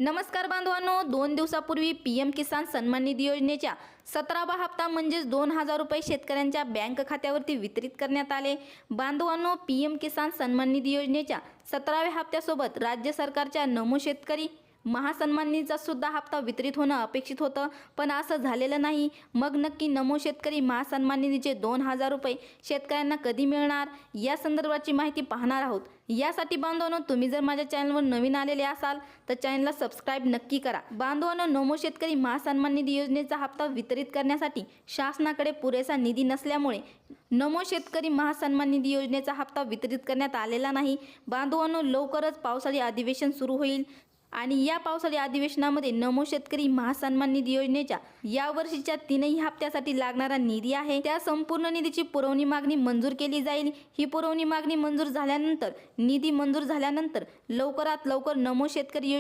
नमस्कार बांधवांनो, 2 दिवसापूर्वी पीएम किसान सन्मान निधी योजनेच्या 17वा हप्ता म्हणजेच 2,000 रुपये शेतकऱ्यांच्या बँक खात्यावरती वितरित करण्यात आले। बांधवांनो, पीएम किसान सन्मान निधी योजनेच्या 17व्या हप्त्यासोबत राज्य सरकारच्या नमो शेतकरी महासन्मान निधीचा सुद्धा हप्ता वितरित होणं अपेक्षित होतं, पण असं झालेलं नाही। मग नक्की नमो शेतकरी महासन्मान निधीचे 2,000 रुपये शेतकऱ्यांना कधी मिळणार, या संदर्भाची माहिती पाहणार आहोत। यासाठी बांधवांनो, तुम्ही जर माझ्या चॅनलवर नवीन आलेले असाल तर चॅनलला सबस्क्राइब नक्की करा। बांधवांनो, नमो शेतकरी महासन्मान निधी योजनेचा हप्ता वितरित करण्यासाठी शासनाकडे पुरेसा निधी नसल्यामुळे नमो शेतकरी महासन्मान निधी योजनेचा हप्ता वितरित करण्यात आलेला नाही। बांधवांनो, लवकरच पावसाळी अधिवेशन सुरू होईल आणि या पावसाळी अधिवेशनामध्ये नमो शेतकरी महासन्मान निधी योजनेच्या या वर्षीच्या 3ही हप्त्यासाठी लागणारा निधी आहे, त्या संपूर्ण निधीची पुरवणी मागणी मंजूर केली जाईल। ही पुरवणी मागणी मंजूर झाल्यानंतर निधी मंजूर झाल्यानंतर लवकरात लवकर नमो शेतकरी